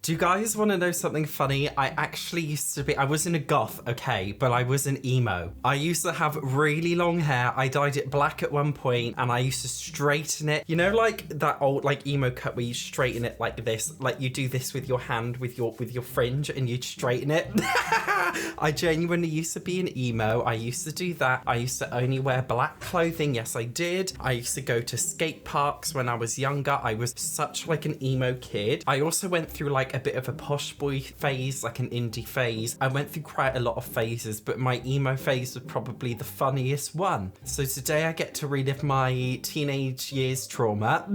Do you guys want to know something funny? I actually used to be, I wasn't a goth, okay, but I was an emo. I used to have really long hair. I dyed it black at one point and I used to straighten it. You know, like that old like emo cut where you straighten it like this, like you do this with your hand with your fringe and you'd straighten it. I genuinely used to be an emo. I used to do that. I used to only wear black clothing. Yes, I did. I used to go to skate parks when I was younger. I was such like an emo kid. I also went through like a bit of a posh boy phase, like an indie phase. I went through quite a lot of phases, but my emo phase was probably the funniest one. So today I get to relive my teenage years trauma.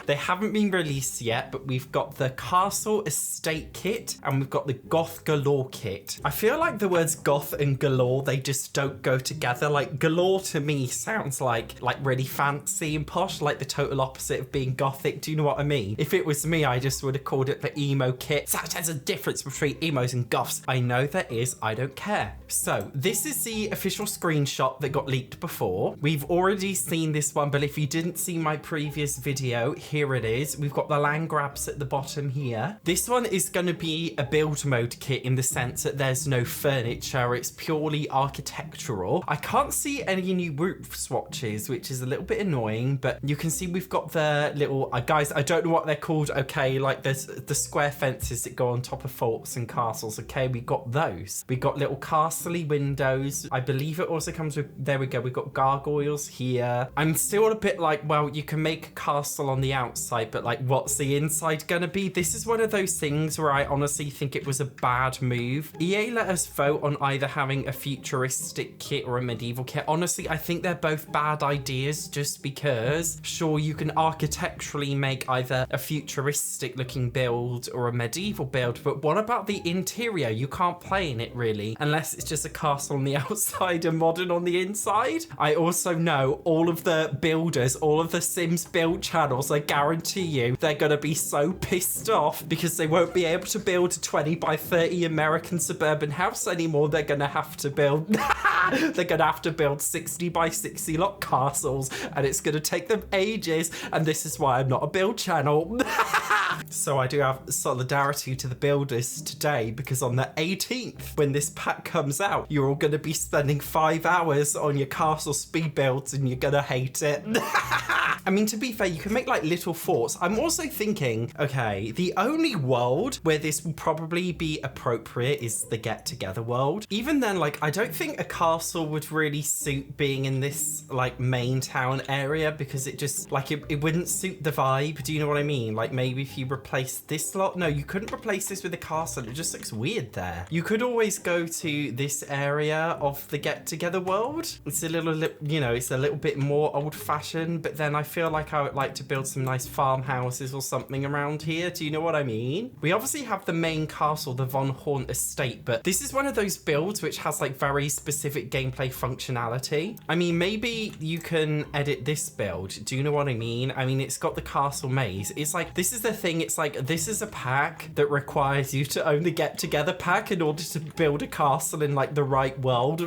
They haven't been released yet, but we've got the Castle Estate Kit and we've got the Goth Galore Kit. I feel like the words goth and galore, they just don't go together. Like galore to me sounds like really fancy and posh, like the total opposite of being gothic. Do you know what I mean? If it was me, I just would have called it the emo kit. So there's a difference between emos and goths. I know there is, I don't care. So this is the official screenshot that got leaked before. We've already seen this one, but if you didn't see my previous video, here it is. We've got the land grabs at the bottom here. This one is going to be a build mode kit in the sense that there's no furniture. It's purely architectural. I can't see any new roof swatches, which is a little bit annoying, but you can see we've got the little, guys, I don't know what they're called, okay, like there's the square fences that go on top of forts and castles, okay, we got those. We got little castle-y windows. I believe it also comes with, there we go, we've got gargoyles here. I'm still a bit like, well, you can make a castle on the outside, but like, what's the inside gonna be? This is one of those things where I honestly think it was a bad move. EA let us vote on either having a futuristic kit or a medieval kit. Honestly, I think they're both bad ideas just because, sure, you can architecturally make either a futuristic looking build or a medieval build, but what about the interior? You can't play in it really, unless it's just a castle on the outside and modern on the inside. I also know all of the builders, all of the Sims build channels, I guarantee you, they're gonna be so pissed off because they won't be able to build a 20 by 30 American suburban house anymore. They're gonna have to build, they're gonna have to build 60 by 60 lot castles and it's gonna take them ages, and this is why I'm not a build channel. So I do have solidarity to the builders today, because on the 18th, when this pack comes out, you're all gonna be spending 5 hours on your castle speed builds and you're gonna hate it. I mean, to be fair, you can make like little forts. I'm also thinking, okay, the only world where this will probably be appropriate is the get together world. Even then, like, I don't think a castle would really suit being in this like main town area, because it just like, it wouldn't suit the vibe. Do you know what I mean? Like maybe if you replace this lot, no, you couldn't replace this with a castle. It just looks weird there. You could always go to this area of the get together world. It's a little, you know, it's a little bit more old fashioned, but then I feel like I would like to build some nice farmhouses or something around here. Do you know what I mean? We obviously have the main castle, the Von Horn estate, but this is one of those builds which has like very specific gameplay functionality. I mean, maybe you can edit this build. Do you know what I mean? I mean, it's got the castle maze. It's like, this is the thing. It's like, this is a pack that requires you to own the get together pack in order to build a castle in like the right world.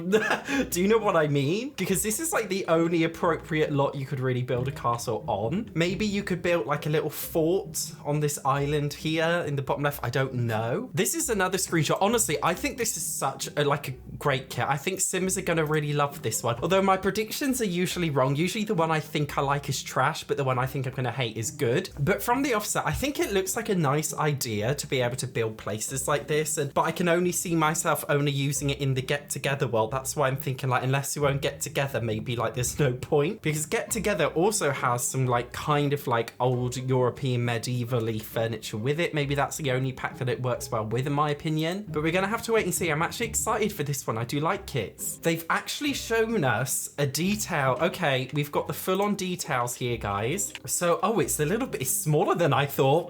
Do you know what I mean? Because this is like the only appropriate lot you could really build a castle on. Maybe you could build like a little fort on this island here in the bottom left. I don't know. This is another screenshot. Honestly, I think this is such a like a great kit. I think Sims are gonna really love this one. Although my predictions are usually wrong. Usually the one I think I like is trash, but the one I think I'm gonna hate is good. But from the offset, I think it looks like a nice idea to be able to build places like this. But I can only see myself only using it in the get together world. That's why I'm thinking like, unless you won't get together, maybe like there's no point, because get together also has some like kind of like old European medievally furniture with it. Maybe that's the only pack that it works well with, in my opinion. But we're gonna have to wait and see. I'm actually excited for this one. I do like kits. They've actually shown us a detail. Okay, we've got the full-on details here, guys. So, oh, it's a little bit smaller than I thought.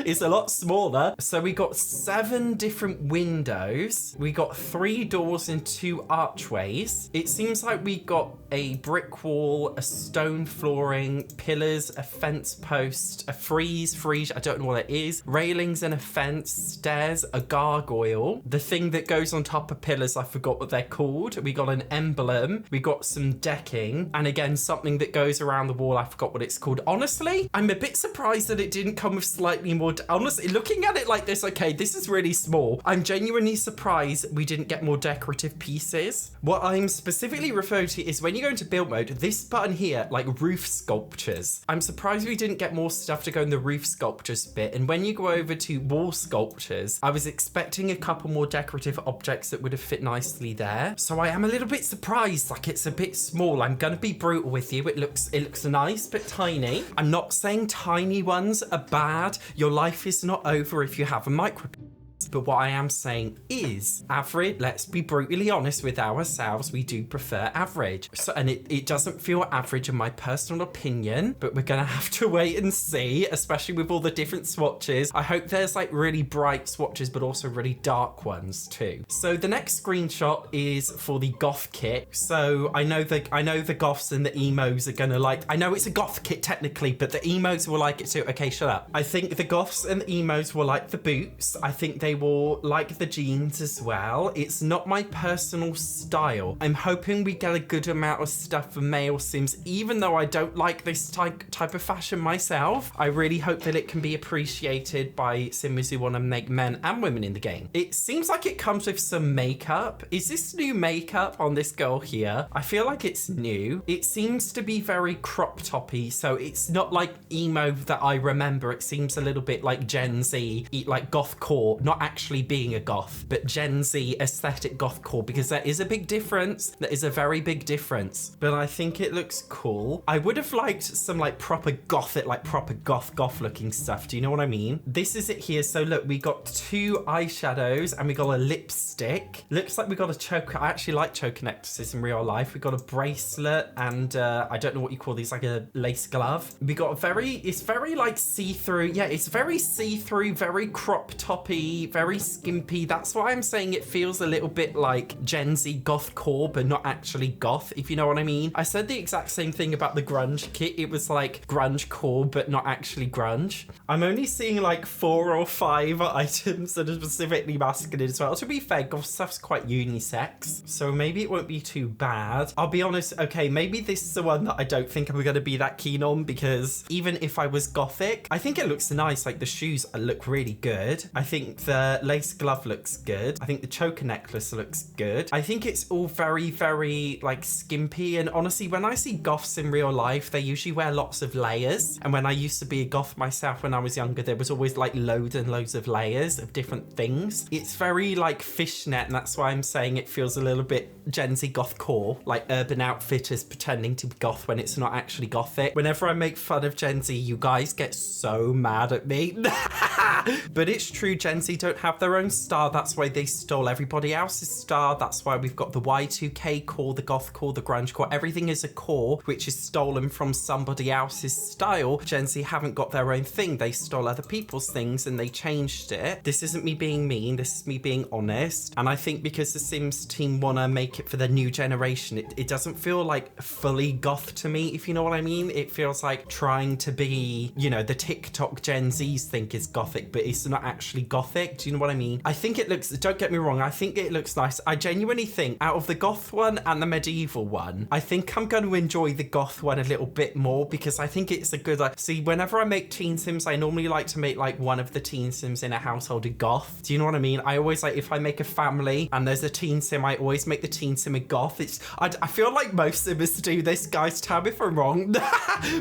It's a lot smaller. So we got 7 different windows. We got 3 doors and 2 archways. It seems like we got a brick wall, a stone flooring, pillars, a fence post, a frieze, I don't know what it is, railings and a fence, stairs, a gargoyle, the thing that goes on top of pillars, I forgot what they're called. We got an emblem, we got some decking, and again, something that goes around the wall, I forgot what it's called. Honestly, I'm a bit surprised that it didn't come with with slightly more, honestly, looking at it like this, okay, this is really small. I'm genuinely surprised we didn't get more decorative pieces. What I'm specifically referring to is when you go into build mode, this button here, like roof sculptures. I'm surprised we didn't get more stuff to go in the roof sculptures bit. And when you go over to wall sculptures, I was expecting a couple more decorative objects that would have fit nicely there. So I am a little bit surprised, like it's a bit small. I'm gonna be brutal with you. It looks nice, but tiny. I'm not saying tiny ones are bad. Your life is not over if you have a micro. But what I am saying is average. Let's be brutally honest with ourselves. We do prefer average. So, and it doesn't feel average in my personal opinion, but we're gonna have to wait and see, especially with all the different swatches. I hope there's like really bright swatches, but also really dark ones too. So the next screenshot is for the Goth kit. So I know the Goths and the emos are gonna like, I know it's a Goth kit technically, but the emos will like it too. Okay, shut up. I think the Goths and the emos will like the boots. I think they will like the jeans as well. It's not my personal style. I'm hoping we get a good amount of stuff for male Sims, even though I don't like this type of fashion myself. I really hope that it can be appreciated by Simmers who want to make men and women in the game. It seems like it comes with some makeup. Is this new makeup on this girl here? I feel like it's new. It seems to be very crop toppy, so it's not like emo that I remember. It seems a little bit like Gen Z, like goth core, not actually being a goth, but Gen Z aesthetic goth core, because there is a big difference. There is a very big difference, but I think it looks cool. I would have liked some like proper gothic, like proper goth looking stuff. Do you know what I mean? This is it here. So look, we got 2 eyeshadows and we got a lipstick. Looks like we got a choker. I actually like choker necklaces in real life. We got a bracelet and I don't know what you call these, like a lace glove. We got it's very like see-through. Yeah, it's very see-through, very crop toppy, very skimpy. That's why I'm saying it feels a little bit like Gen Z goth core, but not actually goth, if you know what I mean. I said the exact same thing about the grunge kit. It was like grunge core, but not actually grunge. I'm only seeing like 4 or 5 items that are specifically masculine as well. To be fair, goth stuff's quite unisex, so maybe it won't be too bad. I'll be honest, okay, maybe this is the one that I don't think I'm going to be that keen on, because even if I was gothic, I think it looks nice. Like the shoes look really good. I think the lace glove looks good. I think the choker necklace looks good. I think it's all very, very like skimpy. And honestly, when I see goths in real life, they usually wear lots of layers. And when I used to be a goth myself when I was younger, there was always like loads and loads of layers of different things. It's very like fishnet, and that's why I'm saying it feels a little bit Gen Z goth core, like Urban Outfitters pretending to be goth when it's not actually gothic. Whenever I make fun of Gen Z, you guys get so mad at me. But it's true, Gen Z don't have their own style. That's why they stole everybody else's style. That's why we've got the Y2K core, the goth core, the grunge core. Everything is a core which is stolen from somebody else's style. Gen Z haven't got their own thing. They stole other people's things and they changed it. This isn't me being mean. This is me being honest. And I think because the Sims team want to make it for the new generation, it doesn't feel like fully goth to me, if you know what I mean. It feels like trying to be, you know, the TikTok Gen Zs think is gothic, but it's not actually gothic. Do you know what I mean? I think it looks, don't get me wrong, I think it looks nice. I genuinely think out of the goth one and the medieval one, I think I'm going to enjoy the goth one a little bit more, because I think it's a good, see, whenever I make teen Sims, I normally like to make like one of the teen Sims in a household a goth. Do you know what I mean? I always like, if I make a family and there's a teen Sim, I always make the teen Sim a goth. I feel like most Sims do this, guys, tell me if I'm wrong,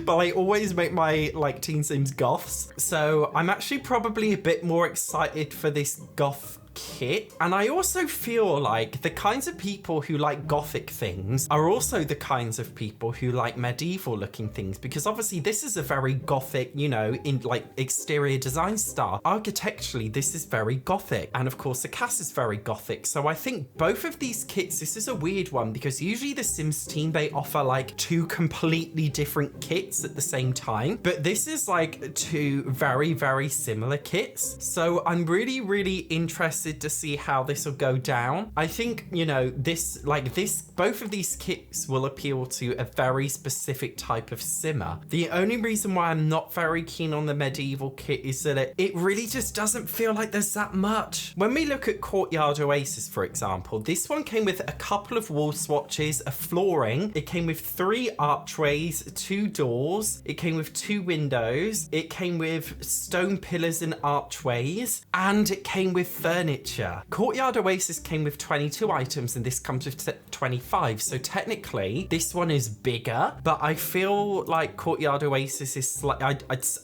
but I always make my like teen Sims goths. So I'm actually probably a bit more excited for this goth kit. And I also feel like the kinds of people who like gothic things are also the kinds of people who like medieval looking things, because obviously this is a very gothic, you know, in like exterior design style. Architecturally, this is very gothic, and of course the cast is very gothic. So I think both of these kits, this is a weird one, because usually the Sims team, they offer like 2 completely different kits at the same time, but this is like 2 very, very similar kits. So I'm really, really interested interested to see how this will go down. I think, you know, both of these kits will appeal to a very specific type of simmer. The only reason why I'm not very keen on the medieval kit is that it really just doesn't feel like there's that much. When we look at Courtyard Oasis, for example, this one came with a couple of wall swatches, a flooring. It came with 3 archways, 2 doors. It came with 2 windows. It came with stone pillars and archways, and it came with furniture. Courtyard Oasis came with 22 items, and this comes with 25. So technically, this one is bigger, but I feel like Courtyard Oasis is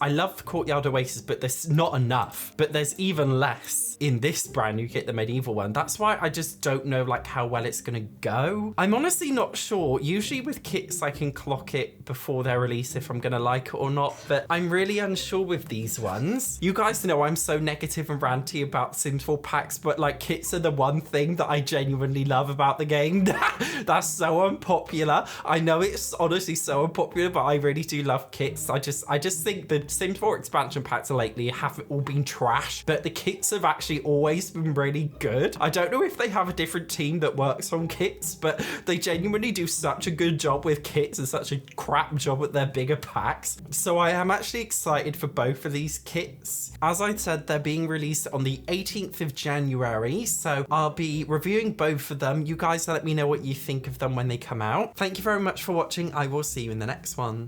I love Courtyard Oasis, but there's not enough. But there's even less in this brand new kit, the medieval one. That's why I just don't know like how well it's gonna go. I'm honestly not sure. Usually with kits, I can clock it before they're released if I'm gonna like it or not, but I'm really unsure with these ones. You guys know I'm so negative and ranty about Sims 4 packs, but like kits are the one thing that I genuinely love about the game. That's so unpopular. I know it's honestly so unpopular, but I really do love kits. I just think the Sims 4 expansion packs lately have all been trash, but the kits have actually always been really good. I don't know if they have a different team that works on kits, but they genuinely do such a good job with kits and such a crap job at their bigger packs. So I am actually excited for both of these kits. As I said, they're being released on the 18th of January, so I'll be reviewing both of them. You guys let me know what you think of them when they come out. Thank you very much for watching. I will see you in the next one.